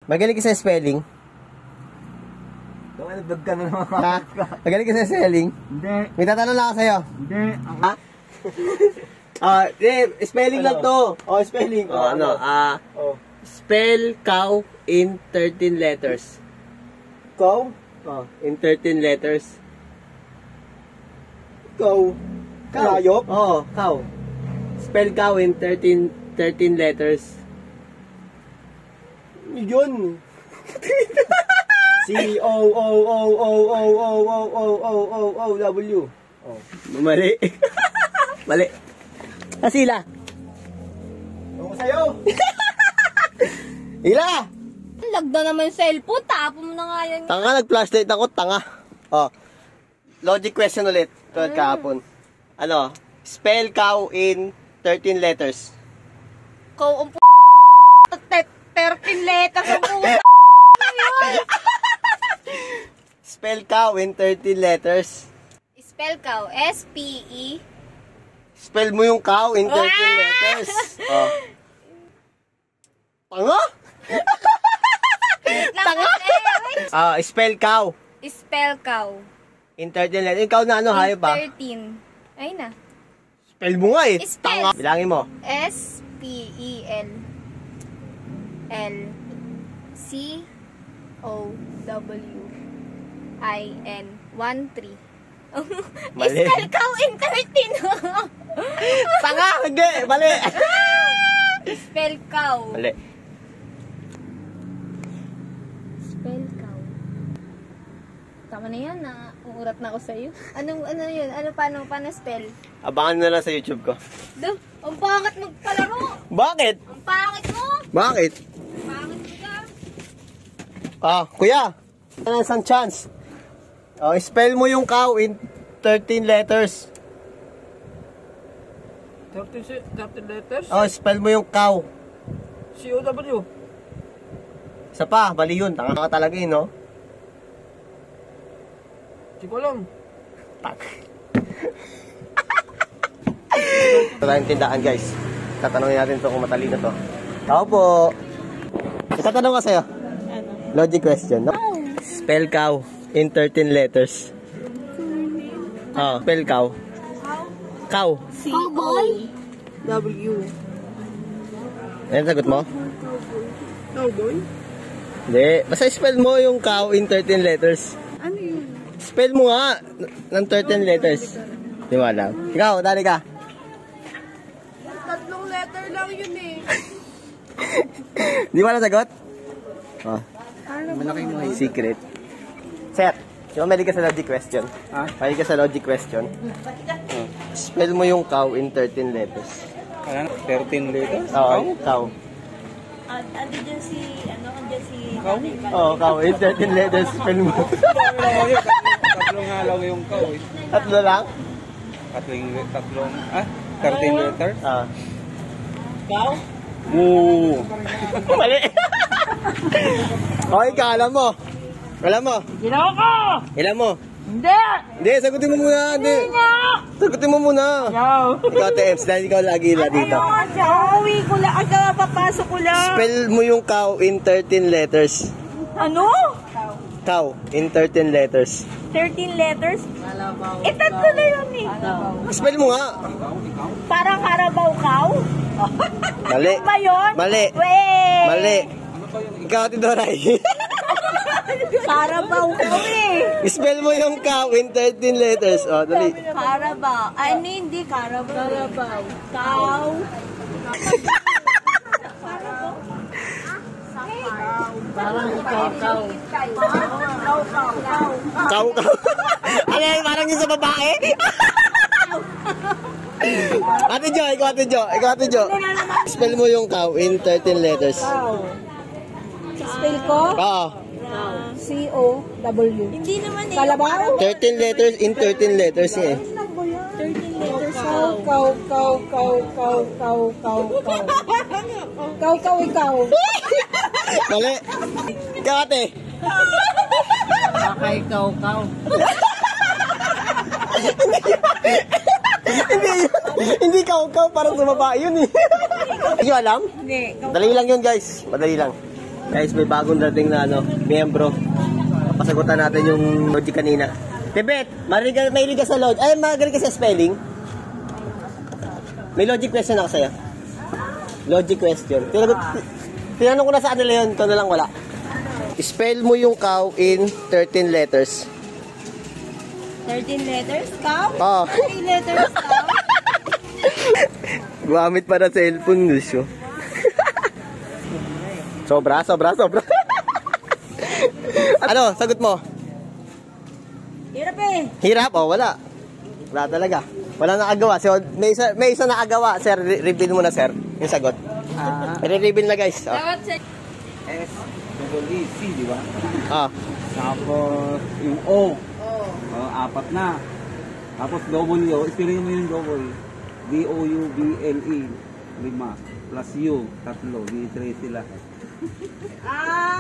Magaling ka sa spelling? Nagdag ka na naman. Ha? Magaling ka sa spelling? Hindi. May tatanong lang ako sa'yo. Hindi. Ha? Spelling lang to. Oh, spelling. Spell cow in 13 letters. Ikaw? In 13 letters. Ikaw? Kalayop? Oo, cow. Spell cow in 13 letters. Yun. C-O-O-O-O-O-O-O-O-O-O-O-W. Mali. Mali. Asila. Ako sa'yo. Ila! Lagda naman yung cellphone, tapo mo na nga yan. Tanga, nag-flashlight ako, tanga. Oh. Logic question ulit. Tulad kahapon. Ano? Spell cow in 13 letters. Ikaw ang 13 letters ang puta. Spell cow in 13 letters. Spell cow, S-P-E. Spell mo yung cow in 13 letters. Oh. Tanga? Spell cow. Spell cow. In 13 letters. Ikaw na ano, hayop ba? 13. Ayun na. Spell mo nga eh. Spell. Tanga. Bilangin mo. S-P-E-L L-C-O-W-I-N 1-3. Mali. Spell cow in 13. Tanga! Hindi! Mali! Spell cow. Mali. Spell cow. Tama na yan, uurat na ako sa'yo. Ano yun? Paano spell? Abangan na lang sa YouTube ko. Duh, ang pangit magpalaro. Bakit? Ang pangit mo. Bakit? Pangit mo ka. Kuya. Ano isang chance? Spell mo yung cow in 13 letters. 13 letters? Spell mo yung cow. C-O-W. Isa pa, mali yun. Tanga ka talaga yun, no? Hindi ko alam. Tak. Ito tayong tindahan, guys. Tatanungin natin ito kung matalino to. Tao po. Itatanong ka sa'yo. Ano? Logic question, no? Spell cow in 13 letters. Spell cow. Cow. C-O-W. Ano sagot mo? Cowboy? Hindi. Basta spell mo yung cow in 13 letters. Ano yun? Spell mo nga ng 13 letters. Di mo alam. Ikaw, dali ka. 3 letter lang yun eh. Di mo alam sagot? Malaki mo eh. Secret. Sir, di ba mahilig ka sa logic question? Ha? Mahilig ka sa logic question? Spell mo yung cow in 13 letters. Ano? 13 letters? Oo, cow. Andyan si, Cow? Oo, cow in 13 letters. Spell mo. Tatlong halaw yung cow eh. Tatlo lang? Tatlong, 13 letters? Cow? Moo. Mali. Okay ka, alam mo. Alam mo. Ginawa ko! Ilan mo? Hindi! Hindi, sagutin mo muna. Hindi. Sagutin mo muna. No! Ikaw, Tems, dahil ikaw lagi dito. Uwi ko lang. Papasok ko lang. Spell mo yung cow in 13 letters. Ano? Cow in 13 letters. 13 letters? Tatlo na yun eh. Spell mo nga. Parang Carabao cow? Mali. Ba yun? Mali. Wait! Mali. Ikaw, Tidoray. Carabao cow eh. Spell mo yung cow in 13 letters. O, dali. Carabao. Ay, hindi Carabao. Carabao. Cow. Parang ikaw. Cow, cow. Ano yan? Parang yung sa babae? Ate Jo, ikaw Ate Jo. Ikaw Ate Jo. Spell mo yung cow in 13 letters. Spell ko? Oo. C-O-W. Hindi naman eh. Kalabaw? 13 letters in 13 letters eh. 13 letters. Ikaw. Mali. Ikaw Ate. Baka ikaw. Hindi cow, parang sa babae yun eh. Hindi nyo alam? Hindi. Madali lang yun guys. Madali lang. Guys, may bagong dating na miyembro. Pasagutan natin yung logic kanina. Tibet, mahilig ka sa logic. Ay, magaling ka sa spelling. May logic question ako sa'yo. Logic question. Tinanong ko na sa kanila yun, ito na lang wala. Spell mo yung cow in 13 letters. 13 letters, cow? Oo. 13 letters, cow? Gumamit pa na cellphone, Lucio. Sobra. Ano, sagot mo? Hirap eh. Hirap, wala. Wala talaga. Wala nakagawa. So, may isa nakagawa. Sir, reveal mo na, sir. Yung sagot. I-reveal na, guys. Dapat sa... S, double E, C, di ba? Tapos, yung O. Apat na. Tapos, W. Spelling mo yung W. D-O-U-B-L-E. 5. Plus U. 3. Di 3 sila. Ah!